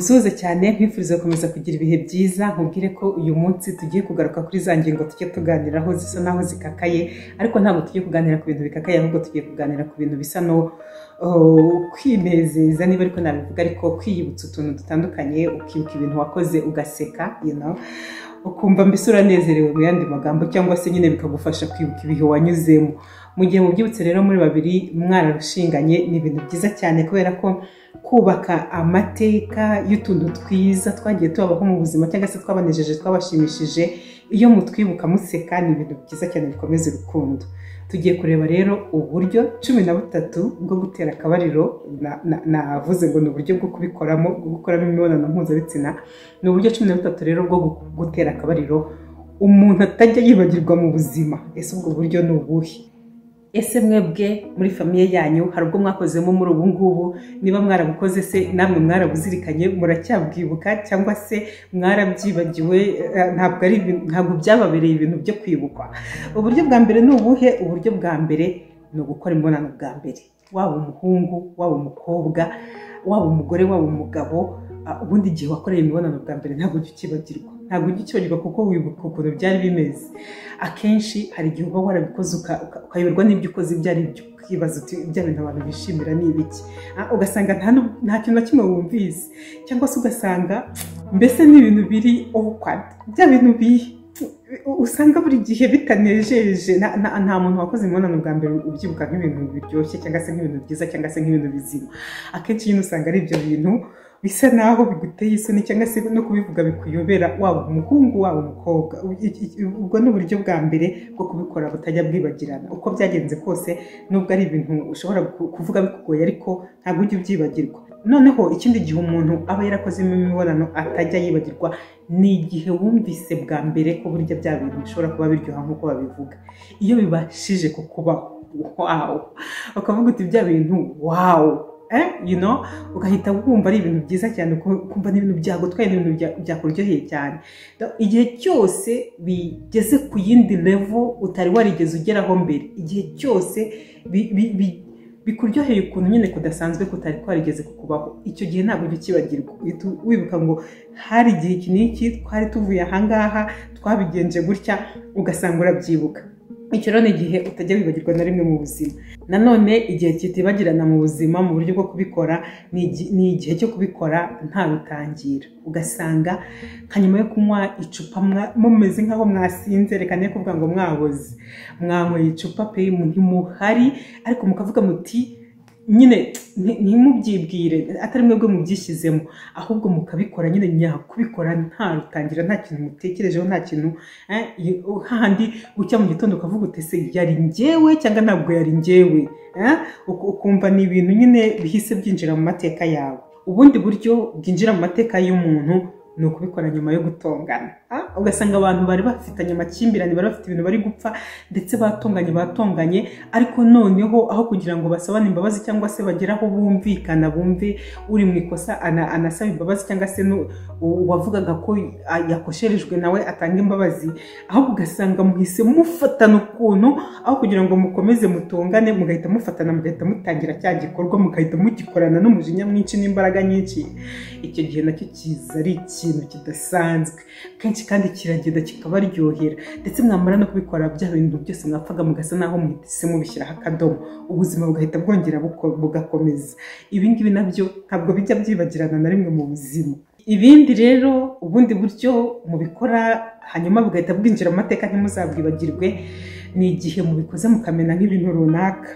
ngusuhuze cyane nkwifuriza gukomeza kugira ibihe byiza nkubwire ko uyu munsi tugiye kugaruka kuri za ngingo tujye tuganiraho zisa naho zikakaye ariko ntabwo tugiye kuganira ku bintu bikakaye ahubwo tugiye kuganira ku bintu bisa no kwinezeza niba ariko nabivuga ariko kwiyibutsa utuntu dutandukanye ukibuka ibintu wakoze ugaseka ukumva mbese uranezerewe mu yandi magambo cyangwa se nyine bikagufasha kwibuka ibihe wanyuzemo mu gihe mubyibutse rero muri babiri mwararushinganye ni ibintu byiza cyane kubera ko kubaka amateka y'utuntu twiza twagiye tubaho mu buzima cyangwa se twabanejeje twabashimishije iyo mutwibuka museka ni ibintu byiza cyane bikomeza urukundo. Tugiye kureba rero uburyo 13 bwo gutera akabariro navuze ngo ni uburyo bwo kubikoramo gukoramo imibonano mpuzabitsina ni uburyo 13 rero bwo gutera akabariro umuntu atajya yibagirwa mu buzima. Ese ubwo buryo ni ubuhe? Ese mwebwe muri famiye yanyu hari ubwo mwakozemo muri ubu ngubu? Niba mwarabukoze se namwe mwarabuzirikanye muracyabwibuka cyangwa se mwarabyibagiwe? Ntabwo byababereye ibintu byo kwibukwa. Uburyo bwa mbere ni ubuhe? Uburyo bwa mbere ni ugukora imibonano bwa mbere, waba umuhungu waba umukobwa waba umugore waba umugabo. Ubundi igihe wakoreye imibonano bwa mbere ntabwo ujya ukibagirwa kuko wibuka ukuntu byari bimeze. Akenshi hari igihe uba warabikoze ukayoberwa n'ibyo ukoze byari ibyo ukibaza uti ibyo bintu abantu bishimira ni ibiki, ugasanga nta kintu na kimwe wumvise cyangwa se ugasanga mbese n'ibintu biri awkward, bya bintu usanga buri gihe bitanejeje. Nta muntu wakoze imibonano bwa mbere ubyibuka nk'ibintu biryoshye cyangwa se nk'ibintu byiza cyangwa se nk'ibintu bizima. Akenshi nyine usanga ari ibyo bintu bisa naho biguteye isoni cyangwa se no kubivuga bikuyobera, waba umuhungu waba umukobwa. Ubwo ni uburyo bwa mbere bwo kubikora butajya bwibagirana. Uko byagenze kose nubwo ari ibintu ushobora kuvuga bikugoye ariko ntabwo ujya ubyibagirwa. Noneho ikindi gihe umuntu aba yarakoze imibonano atajya yibagirwa ni igihe wumvise bwa mbere ko burya bya bintu bishobora kuba biryoha nk'uko babivuga. Iyo bibashije kukubaho ukavuga uti bya bintu ugahita wumva ari ibintu byiza cyane, kumva n'ibintu byagutwaye n'ibintu byakuryoheye cyane. Igihe cyose bigeze ku yindi level utari warigeze ugeraho mbere, igihe cyose bikuryoheye ukuntu nyine kudasanzwe kutari kwarigeze kukubaho, icyo gihe ntabwo ujya ukibagirwa. Wibuka ngo hari igihe iki n'iki twari tuvuye ahangaha twabigenje gutya, ugasanga urabyibuka. Icyo rero ni igihe utajya wibagirwa na rimwe mu buzima. Nanone igihe kitibagirana mu buzima mu buryo bwo kubikora ni igihe cyo kubikora nta bitangira. Ugasanga nka nyuma yo kunywa icupa mumeze nk'aho mwasinze, reka ne kuvuga ngo mwaboze, mwanyweye icupa pe ntimuhari ariko mukavuga muti nyine ntimubyibwire, atari mwebwe mubyishyizemo ahubwo mukabikora nyine nyakubikora nta rutangira, nta kintu mutekerejeho, nta kintu hahandi gucya mu gitondo ukavuga utese yari njyewe cyangwa ntabwo yari njyewe, ukumva ni ibintu nyine bihise byinjira mu mateka yawe. Ubundi buryo bwinjira mu mateka y'umuntu ni ukubikora nyuma yo gutongana. Ugasanga abantu bari bafitanye amakimbirane, bari bafite ibintu bari gupfa ndetse batonganye ariko noneho aho kugira ngo basabane imbabazi cyangwa se bagere aho bumvikana, bumve uri mu ikosa anasaba imbabazi cyangwa se wavugaga ko yakosherejwe nawe atanga imbabazi, aho ugasanga muhise mufatana ukuntu aho kugira ngo mukomeze mutongane mugahita mufatana mugahita mutangira cya gikorwa mugahita mugikorana n'umujinya mwinshi n'imbaraga nyinshi. Icyo gihe nacyo kiza ari ikintu kidasanzwe kenshi kandi kiragenda kikabaryohera, ndetse mwamara no kubikora bya bintu byose mwapfaga mugasa naho muhitise mubishyiraho akadomo, ubuzima bugahita bwongera bugakomeza. Ibi ngibi nabyo ntabwo bijya byibagirana na rimwe mu buzima. Ibindi rero ubundi buryo mubikora hanyuma bugahita bwinjira mu mateka ntimuzabwibagirwe ni igihe mubikoze mukamena nk'ibintu runaka.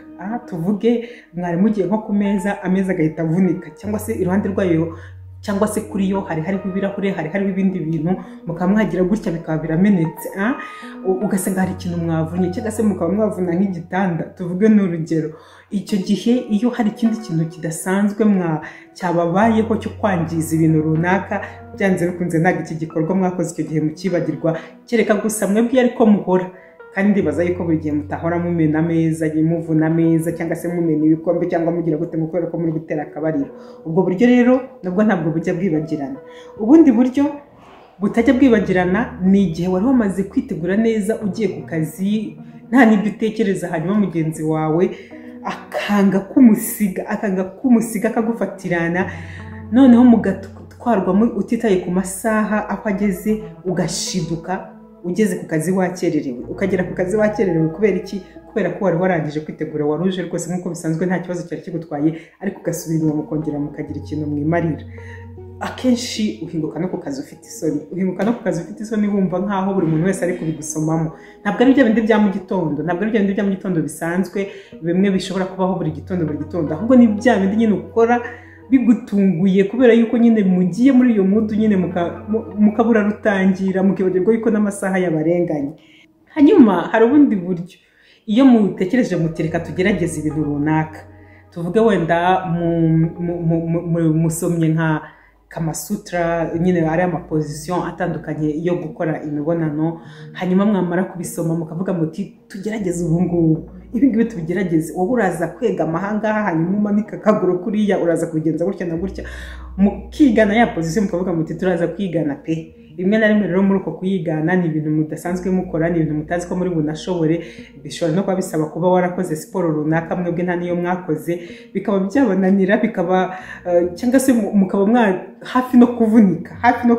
Tuvuge mwari mugiye nko ku meza, ameza agahita avunika cyangwa se iruhande rwayo cyangwa se kuri yo hari hariho ibirahure, hari hariho ibindi bintu, mukaba mwagira gutya bikaba biramenetse, ugasanga hari ikintu mwavunye cyangwa se mukaba mwavuna nk'igitanda, tuvuge n'urugero. Icyo gihe iyo hari ikindi kintu kidasanzwe cyababayeho cyo kwangiza ibintu runaka, byanze bikunze ntabwo iki gikorwa mwakoze icyo gihe mukibagirwa, kereka gusa mwebwe ariko muhora. Kandi ndibaza yuko buri gihe mutahora mumena ameza, muvuna ameza cyangwa se mumena ibikombe cyangwa mugira gute mukora ko muri gutera akabariro. Ubwo buryo rero nabwo ntabwo bujya bwibagirana. Ubundi buryo butajya bwibagirana ni igihe wari wamaze kwitegura neza ugiye ku kazi, nta n'ibyo utekereza, hanyuma mugenzi wawe akanga kumusiga akagufatirana, noneho gutwarwamo utitaye ku masaha aho ageze, ugashiduka ugeze ku kazi wakererewe, ukagera ku kazi wakererewe kubera iki? Kubera ko wari warangije kwitegura, waruje rwose nk'uko bisanzwe nta kibazo cyari kigutwaye, ariko ugasubira inyuma mukongera mukagira ikintu mwimarira. Akenshi uhinguka no ku kazi ufite isoni, uhinguka no ku kazi ufite isoni wumva nkaho buri muntu wese ari kubigusomamo. Ntabwo ari bya bindi bya mu gitondo, ntabwo ari bya bindi bya mu gitondo bisanzwe bimwe bishobora kubaho buri gitondo, ahubwo ni bya bindi nyine ukora bigutunguye kubera yuko nyine mugiye muri iyo mudu nyine mukabura rutangira, mukibagirwa yuko n'amasaha yabarenganye. Hanyuma hari ubundi buryo, iyo mutekereje mutereka tugerageza ibintu runaka, tuvuge wenda musomye nka Kamasutra, nyine ari amapozisiyo atandukanye yo gukora imibonano, hanyuma mwamara kubisoma mukavuga muti tugerageze ubu ngubu, ibi ngibi tubigerageze, wowe uraza kwega amahanga hanyuma umanika akaguru kuriya, uraza kubigenza gutya na gutya, mukigana ya pozisiyo mukavuga muti turaza kwigana pe. Rimwe na rimwe rero muri uko kuyigana ni ibintu mudasanzwe mukora, ni ibintu mutazi ko muri bunashobore, bishobora no kuba bisaba kuba warakoze siporo runaka mwebwe nta niyo mwakoze, bikaba byabananira, bikaba cyangwa se mukaba hafi no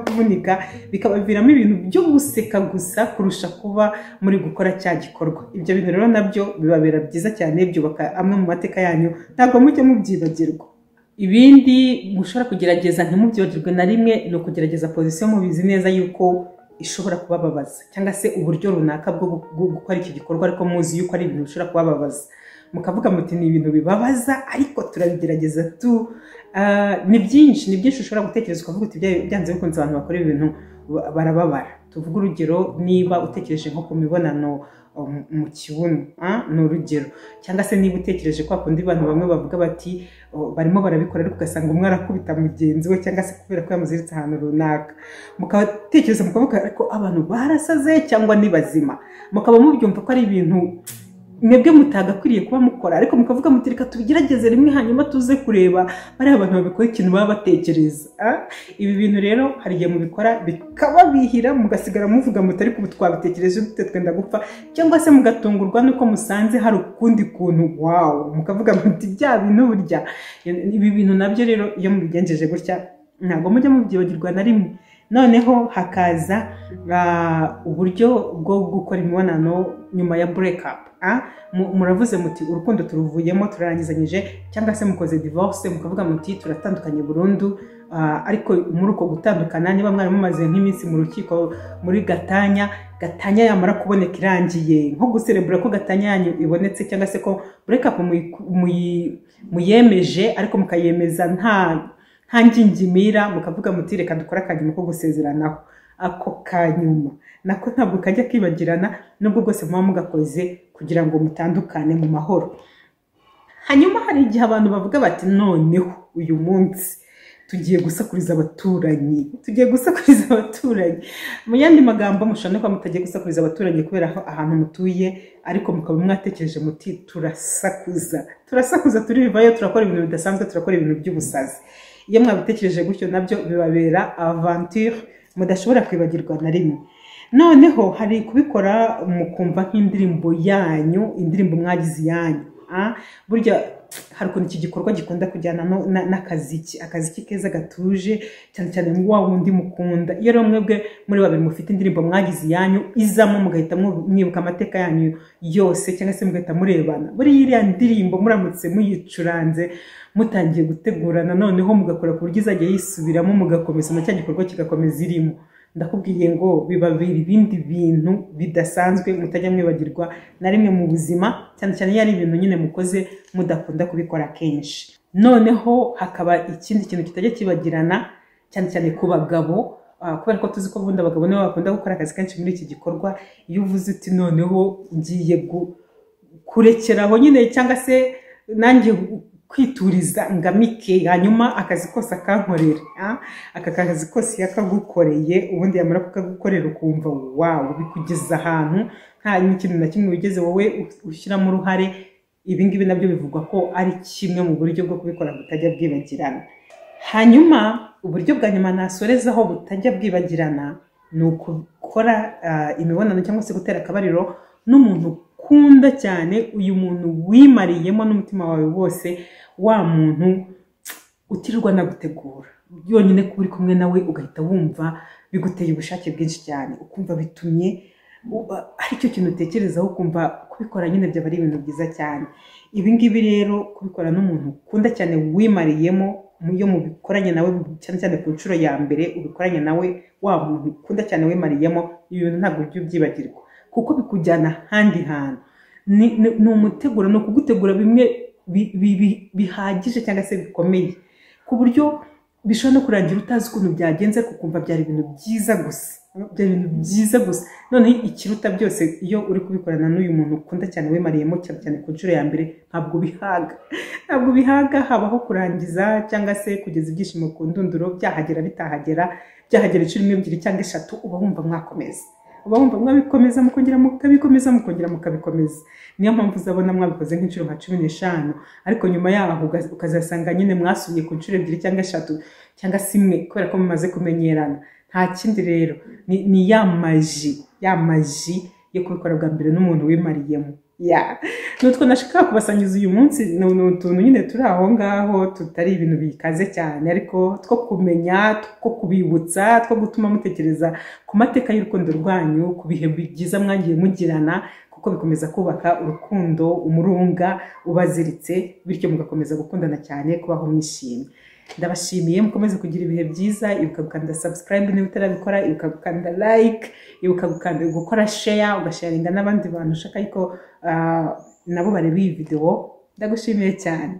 kuvunika, bikabaviramo ibintu byo guseka gusa kurusha kuba muri gukora cya gikorwa. Ibyo bintu rero nabyo bibabera byiza cyane, byubaka amwe mu mateka yanyu, ntabwo mujye mubyibagirwa. Ibindi mushobora kugerageza ntimubyibagirwe na rimwe ni ukugerageza pozisiyo mubizi neza yuko ishobora kubababaza, cyangwa se uburyo runaka bwo gukora iki gikorwa ariko muzi yuko ari ibintu bishobora kubababaza, mukavuga muti ni ibintu bibabaza ariko turabigerageza tu. Ni byinshi ushobora gutekereza ukavuga uti byanze bikunze abantu bakora ibintu barababara. Tuvuga urugero, niba utekereje nko ku mibonano mu kibuno, ni urugero, cyangwa se niba utekereje kwa kundi abantu bamwe bavuga bati barimo barabikora ariko ugasanga umwe arakubita mugenzi we, cyangwa se kubera ko yamuziritse ahantu runaka, mukatekereza mukavuga ariko abantu barasaze cyangwa ni bazima, mukaba mubyumva ko ari ibintu mwebwe mutagakwiriye kuba mukora, ariko mukavuga muti reka tubigerageze rimwe hanyuma tuze kureba bari abantu babikora ikintu baba batekereza. Ibi bintu rero hari igihe mubikora bikaba bihira, mugasigara muvuga muti ariko ubu twabitekereje dute, twenda gupfa, cyangwa se mugatungurwa nuko musanze hari ukundi kuntu, wow, mukavuga muti bya bintu burya. Ibi bintu nabyo rero iyo mubigenjeje gutya ntabwo mujya mubyibagirwa na rimwe. Noneho hakaza uburyo bwo gukora imibonano nyuma ya break up. Muravuze muti urukundo turuvuyemo turarangizanyije, cyangwa se mukoze divorce mukavuga muti turatandukanye burundu, ariko muri uko gutandukana niba mwari mumaze nk'iminsi mu rukiko muri gatanya yamara kuboneka irangiye, nko guserebura ko gatanya yanyu ibonetse, cyangwa se ko break up muyemeje ariko mukayemeza nta ngingimira, mukavuga muti reka dukora akanyuma ko gusezeranaho. Ako kanyuma nako ntabwo kajya kibagirana, nubwo bwose muba mugakoze kugira ngo mutandukane mu mahoro. Hanyuma hari igihe abantu bavuga bati noneho uyu munsi tugiye gusakuriza abaturanyi, mu yandi magambo mushobora kuba mutagiye gusakuriza abaturanyi kubera ahantu mutuye, ariko mukaba mwatekereje muti turasakuza turivayo, turakora ibintu bidasanzwe, turakora ibintu by'ubusazi. Iyo mwabitekereje gutyo nabyo bibabera aventure mudashobora kwibagirwa na rimwe. Noneho hari kubikora mukumva nk'indirimbo yanyu, indirimbo mwagize yanyu. Burya hari ukuntu iki gikorwa gikunda kujyana n'akaziki keza gatuje, cyane cyane wa wundi mukunda. Iyo rero mwebwe muri babiri mufite indirimbo mwagize yanyu izamo, mugahita mwibuka amateka yanyu yose, cyangwa se mugahita murebana, buri iriya ndirimbo muramutse muyicuranze mutangiye gutegurana, noneho mugakora ku buryo izajya yisubiramo, mugakomeza na cya gikorwa kigakomeza irimo. Ndakubwiye ngo bibabira ibindi bintu bidasanzwe mutajya mwibagirwa na rimwe mu buzima, cyane cyane yari ibintu nyine mukoze mudakunda kubikora kenshi. Noneho hakaba ikindi kintu kitajya kibagirana, cyane cyane ku bagabo, kubera ko tuzi ko ubundi abagabo nibo bakunda gukora akazi kenshi muri iki gikorwa. Iyo uvuze uti noneho ngiye kurekeraho nyine, cyangwa se nanjye kwituriza ngamike, hanyuma akazi kose akankorera, aka kazi kose yakagukoreye, ubundi yamara kukagukorera ukumva wow, bikugeza ahantu nta n'ikintu na kimwe wigeze wowe ushyiramo uruhare. Ibi ngibi nabyo bivugwa ko ari kimwe mu buryo bwo kubikora butajya bwibagirana. Hanyuma uburyo bwa nyuma nasorezaho butajya bwibagirana ni ukukora imibonano cyangwa se gutera akabariro n'umuntu ukunda cyane, uyu muntu wimariyemo n'umutima wawe wose, wa muntu utirirwa nagutegura yonyine kuba uri kumwe nawe ugahita wumva biguteye ubushake bwinshi cyane ukumva bitumye aricyo kintu utekerezaho ukumva kubikora nyine byaba ari ibintu byiza cyane. Ibi ngibi rero kubikora n'umuntu ukunda cyane wimariyemo iyo mubikoranye nawe cyane cyane ku nshuro ya mbere ubikoranye nawe wa muntu ukunda cyane wimariyemo ibintu ntabwo ujya ubyibagirwa kuko bikujyana ahandi hantu. Ni umuteguro, ni ukugutegura bimwe bihagije cyangwa se bikomeye ku buryo bishobora no kurangira utazi ukuntu byagenze kukumva byari ibintu byiza gusa, byari ibintu byiza gusa. Noneho ikiruta byose iyo uri kubikorana n'uyu muntu ukunda cyane wimariyemo cyane ku nshuro ya mbere ntabwo bihaga habaho kurangiza cyangwa se kugeza ibyishimo ku ndunduro, byahagera bitahagera, byahagera inshuro imwe ebyiri cyangwa eshatu uba wumva mwakomeza, uba wumva mwabikomeza mukongera mukabikomeza. Niyo mpamvu uzabona mwabikoze nk'inshuro nka 15 ariko nyuma yaho ukazasanga nyine mwasubiye ku nshuro ebyiri cyangwa eshatu cyangwa se imwe kubera ko mumaze kumenyerana. Nta kindi rero ni ya maji yo kubikora bwa mbere n'umuntu wimariyemo. Nutwo nashaka kubasangiza uyu munsi ni utuntu nyine turi aho ngaho tutari ibintu bikaze cyane ariko two kumenya, two kubibutsa, two gutuma mutekereza ku mateka y'urukundo rwanyu, ku bihe byiza mwagiye mugirana kuko bikomeza kubaka urukundo, umurunga ubaziritse bityo mugakomeza gukundana cyane, kubaho mwishimye. Ndabashimiye, mukomeze kugira ibihe byiza. Ibuka gukanda subscribe niba utarabikora, ibuka gukanda like, ibuka gukora share, ugasharinga n'abandi bantu ushaka yuko nabo bareba iyi video. Ndagushimiye cyane.